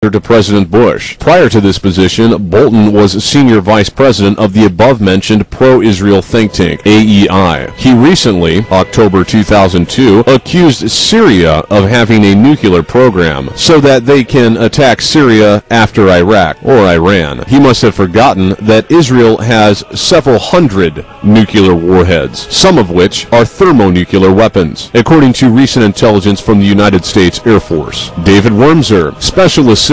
to President Bush. Prior to this position, Bolton was senior vice president of the above-mentioned pro-Israel think tank, AEI. He recently, October 2002, accused Syria of having a nuclear program so that they can attack Syria after Iraq or Iran. He must have forgotten that Israel has several hundred nuclear warheads, some of which are thermonuclear weapons, according to recent intelligence from the United States Air Force. David Wormser, special assistant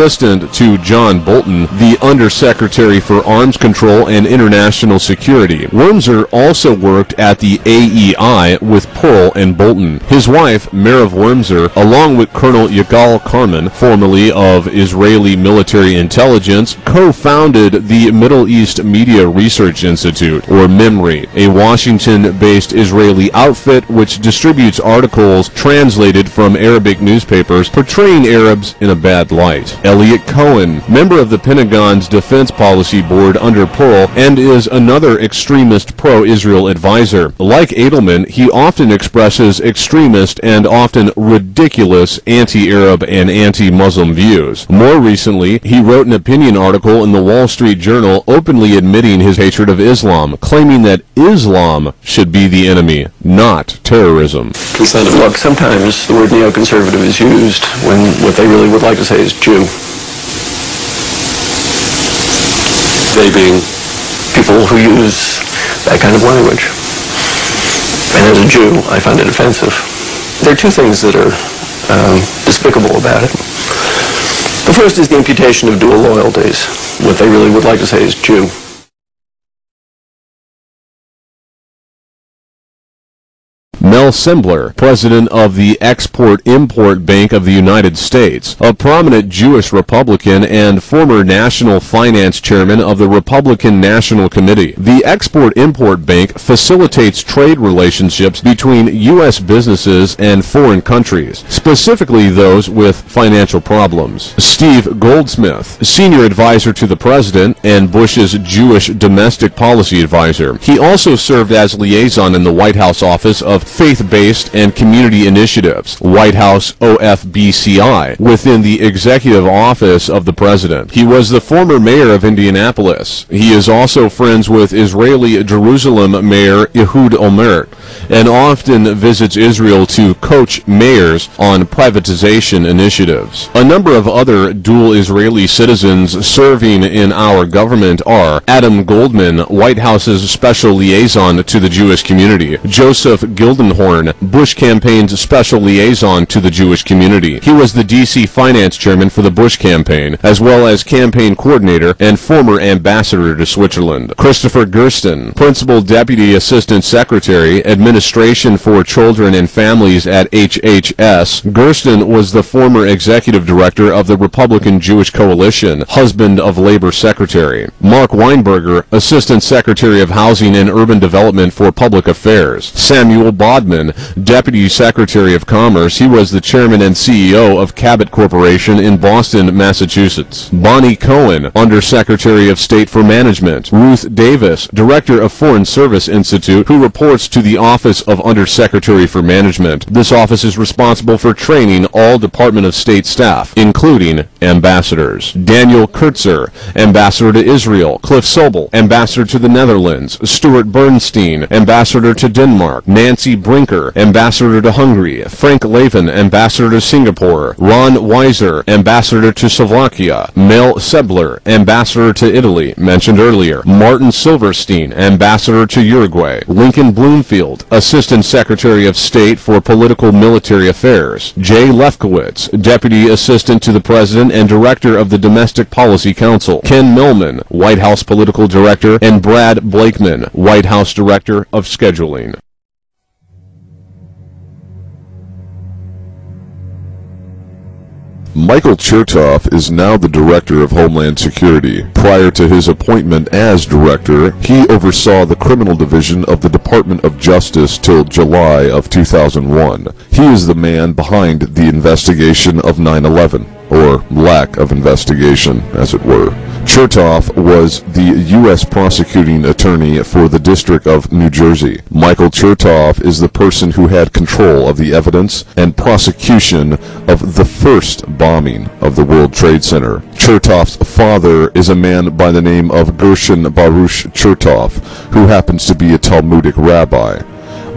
to John Bolton, the Undersecretary for Arms Control and International Security. Wormser also worked at the AEI with Pearl and Bolton. His wife, Merav Wormser, along with Colonel Yigal Karman, formerly of Israeli Military Intelligence, co-founded the Middle East Media Research Institute, or MEMRI, a Washington-based Israeli outfit which distributes articles translated from Arabic newspapers portraying Arabs in a bad light. Elliot Cohen, member of the Pentagon's Defense Policy Board under Pearl, and is another extremist pro-Israel advisor. Like Edelman, he often expresses extremist and often ridiculous anti-Arab and anti-Muslim views. More recently, he wrote an opinion article in the Wall Street Journal openly admitting his hatred of Islam, claiming that Islam should be the enemy, not terrorism. Look, sometimes the word neoconservative is used when what they really would like to say is Jew. They being people who use that kind of language. And as a Jew, I find it offensive. There are two things that are despicable about it. The first is the imputation of dual loyalties. What they really would like to say is Jew. Mel Sembler, president of the Export-Import Bank of the United States, a prominent Jewish Republican and former national finance chairman of the Republican National Committee. The Export-Import Bank facilitates trade relationships between U.S. businesses and foreign countries, specifically those with financial problems. Steve Goldsmith, senior advisor to the president and Bush's Jewish domestic policy advisor. He also served as liaison in the White House office of Faith-Based and Community Initiatives, White House OFBCI, within the Executive Office of the President. He was the former mayor of Indianapolis. He is also friends with Israeli Jerusalem Mayor Ehud Olmert and often visits Israel to coach mayors on privatization initiatives. A number of other dual Israeli citizens serving in our government are Adam Goldman, White House's special liaison to the Jewish community, Joseph Gildenhorn, Bush campaign's special liaison to the Jewish community. He was the D.C. finance chairman for the Bush campaign, as well as campaign coordinator and former ambassador to Switzerland. Christopher Gersten, principal deputy assistant secretary, administration for children and families at HHS. Gersten was the former executive director of the Republican Jewish Coalition, husband of labor secretary. Mark Weinberger, assistant secretary of housing and urban development for public affairs. Samuel Bodman, Deputy Secretary of Commerce. He was the chairman and CEO of Cabot Corporation in Boston, Massachusetts. Bonnie Cohen, Undersecretary of State for Management. Ruth Davis, Director of Foreign Service Institute, who reports to the Office of Undersecretary for Management. This office is responsible for training all Department of State staff, including ambassadors. Daniel Kurtzer, Ambassador to Israel. Cliff Sobel, Ambassador to the Netherlands. Stuart Bernstein, Ambassador to Denmark. Nancy Brinker, Ambassador to Hungary. Frank Lavin, Ambassador to Singapore. Ron Weiser, Ambassador to Slovakia. Mel Sebler, Ambassador to Italy, mentioned earlier. Martin Silverstein, Ambassador to Uruguay. Lincoln Bloomfield, Assistant Secretary of State for Political Military Affairs. Jay Lefkowitz, Deputy Assistant to the President and Director of the Domestic Policy Council. Ken Millman, White House Political Director, and Brad Blakeman, White House Director of Scheduling. Michael Chertoff is now the Director of Homeland Security. Prior to his appointment as Director, he oversaw the Criminal Division of the Department of Justice till July of 2001. He is the man behind the investigation of 9/11, or lack of investigation, as it were. Chertoff was the U.S. prosecuting attorney for the District of New Jersey. Michael Chertoff is the person who had control of the evidence and prosecution of the first bombing of the World Trade Center. Chertoff's father is a man by the name of Gershon Baruch Chertoff, who happens to be a Talmudic rabbi.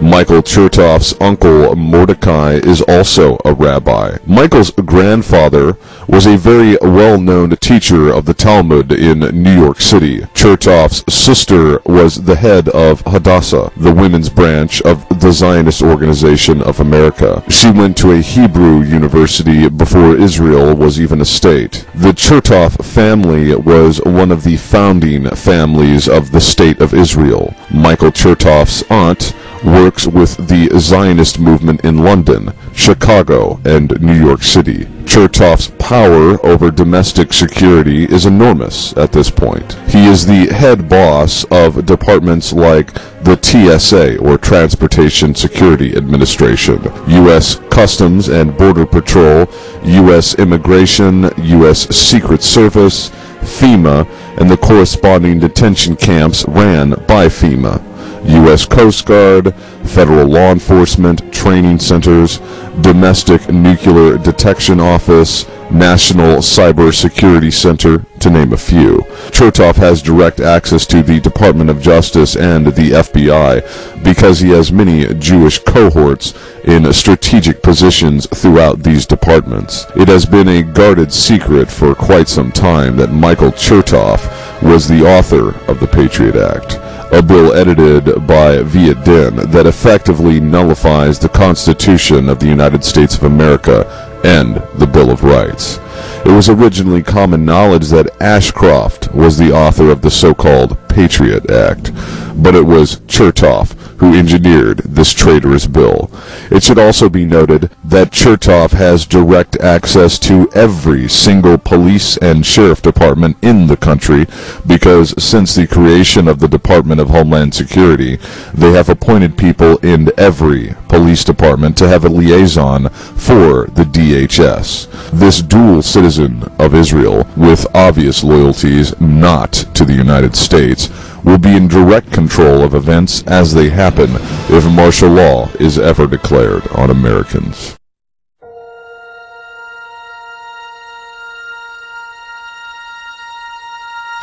Michael Chertoff's uncle Mordecai is also a rabbi. Michael's grandfather was a very well-known teacher of the Talmud in New York City. Chertoff's sister was the head of Hadassah, the women's branch of the Zionist Organization of America. She went to a Hebrew university before Israel was even a state. The Chertoff family was one of the founding families of the State of Israel. Michael Chertoff's aunt works with the Zionist movement in London, Chicago, and New York City. Chertoff's power over domestic security is enormous at this point. He is the head boss of departments like the TSA, or Transportation Security Administration, U.S. Customs and Border Patrol, U.S. Immigration, U.S. Secret Service, FEMA, and the corresponding detention camps ran by FEMA. U.S. Coast Guard, federal law enforcement, training centers, domestic nuclear detection office, National Cyber Security Center, to name a few. Chertoff has direct access to the Department of Justice and the FBI because he has many Jewish cohorts in strategic positions throughout these departments. It has been a guarded secret for quite some time that Michael Chertoff was the author of the Patriot Act, a bill edited by Viet Din that effectively nullifies the Constitution of the United States of America and the Bill of Rights. It was originally common knowledge that Ashcroft was the author of the so-called Patriot Act, but it was Chertoff who engineered this traitorous bill. It should also be noted that Chertoff has direct access to every single police and sheriff department in the country because since the creation of the Department of Homeland Security, they have appointed people in every police department to have a liaison for the DHS. This dual citizen of Israel, with obvious loyalties not to the United States, will be in direct control of events as they happen if martial law is ever declared on Americans.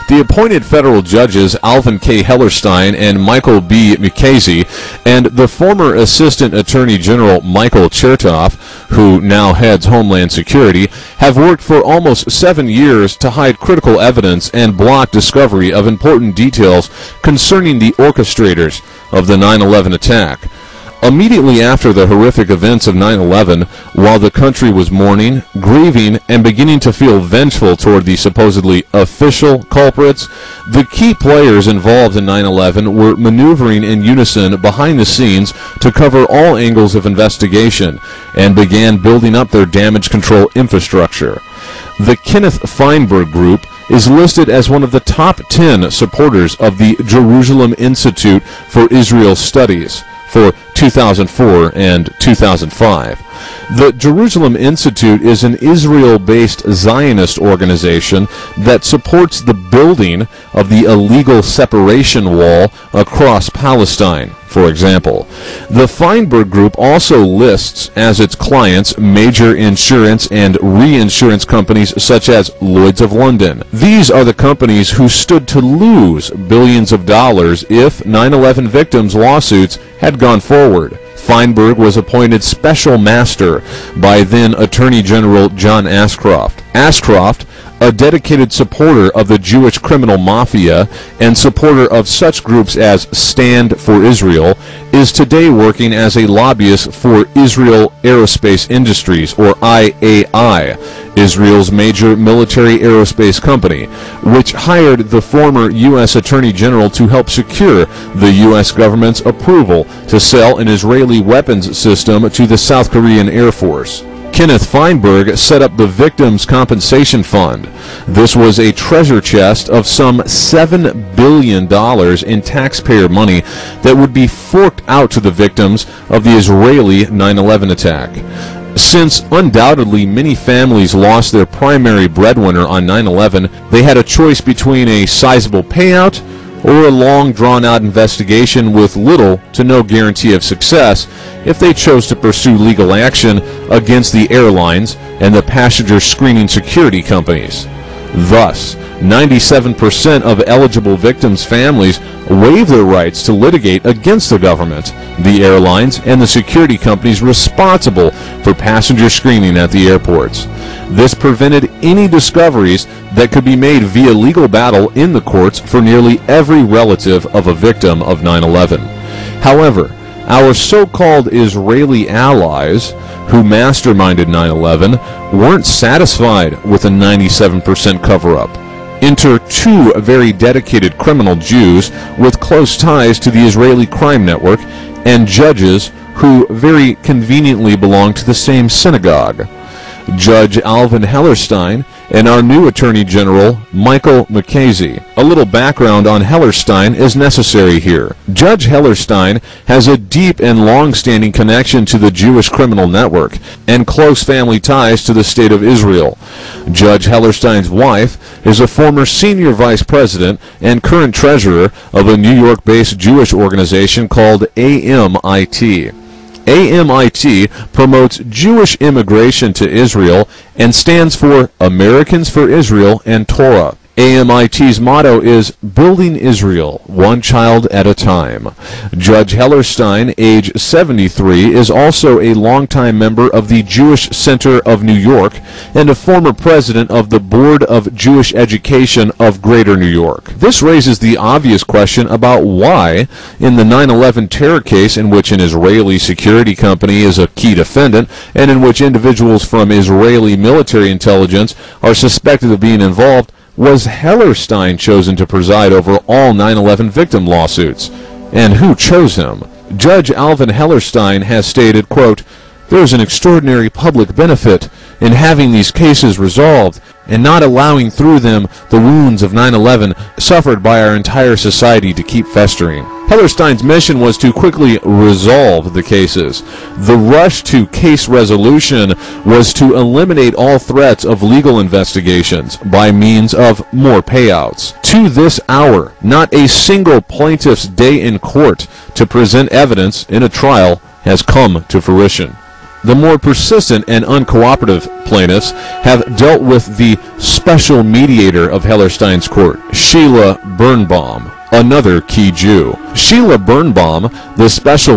The appointed federal judges Alvin K. Hellerstein and Michael B. Mukasey and the former Assistant Attorney General Michael Chertoff, who now heads Homeland Security, have worked for almost 7 years to hide critical evidence and block discovery of important details concerning the orchestrators of the 9/11 attack. Immediately after the horrific events of 9/11, while the country was mourning, grieving, and beginning to feel vengeful toward the supposedly official culprits, the key players involved in 9/11 were maneuvering in unison behind the scenes to cover all angles of investigation and began building up their damage control infrastructure. The Kenneth Feinberg Group is listed as one of the top 10 supporters of the Jerusalem Institute for Israel Studies for 2004 and 2005. The Jerusalem Institute is an Israel-based Zionist organization that supports the building of the illegal separation wall across Palestine, for example. The Feinberg Group also lists as its clients major insurance and reinsurance companies such as Lloyd's of London. These are the companies who stood to lose billions of dollars if 9/11 victims' lawsuits had gone forward. Feinberg was appointed special master by then Attorney General John Ashcroft. Ashcroft, a dedicated supporter of the Jewish criminal mafia and supporter of such groups as Stand for Israel, is today working as a lobbyist for Israel Aerospace Industries, or IAI, Israel's major military aerospace company, which hired the former U.S. Attorney General to help secure the U.S. government's approval to sell an Israeli weapons system to the South Korean Air Force. Kenneth Feinberg set up the Victims' Compensation Fund. This was a treasure chest of some $7 billion in taxpayer money that would be forked out to the victims of the Israeli 9/11 attack. Since undoubtedly many families lost their primary breadwinner on 9/11, they had a choice between a sizable payout or a long drawn-out investigation with little to no guarantee of success if they chose to pursue legal action against the airlines and the passenger screening security companies. Thus, 97% of eligible victims' families waive their rights to litigate against the government, the airlines, and the security companies responsible for passenger screening at the airports. This prevented any discoveries that could be made via legal battle in the courts for nearly every relative of a victim of 9/11. However, our so-called Israeli allies who masterminded 9/11 weren't satisfied with a 97% cover-up. Enter two very dedicated criminal Jews with close ties to the Israeli crime network and judges who very conveniently belong to the same synagogue. Judge Alvin Hellerstein and our new Attorney General, Michael McKenzie. A little background on Hellerstein is necessary here. Judge Hellerstein has a deep and long-standing connection to the Jewish criminal network and close family ties to the State of Israel. Judge Hellerstein's wife is a former senior vice president and current treasurer of a New York-based Jewish organization called AMIT. AMIT promotes Jewish immigration to Israel and stands for Americans for Israel and Torah. AMIT's motto is Building Israel, One Child at a Time. Judge Hellerstein, age 73, is also a longtime member of the Jewish Center of New York and a former president of the Board of Jewish Education of Greater New York. This raises the obvious question about why, in the 9/11 terror case in which an Israeli security company is a key defendant and in which individuals from Israeli military intelligence are suspected of being involved, was Hellerstein chosen to preside over all 9/11 victim lawsuits? And who chose him? Judge Alvin Hellerstein has stated, quote, "There is an extraordinary public benefit in having these cases resolved and not allowing through them the wounds of 9/11 suffered by our entire society to keep festering." Hellerstein's mission was to quickly resolve the cases. The rush to case resolution was to eliminate all threats of legal investigations by means of more payouts. To this hour, not a single plaintiff's day in court to present evidence in a trial has come to fruition. The more persistent and uncooperative plaintiffs have dealt with the special mediator of Hellerstein's court, Sheila Birnbaum, another key Jew. Sheila Birnbaum, the special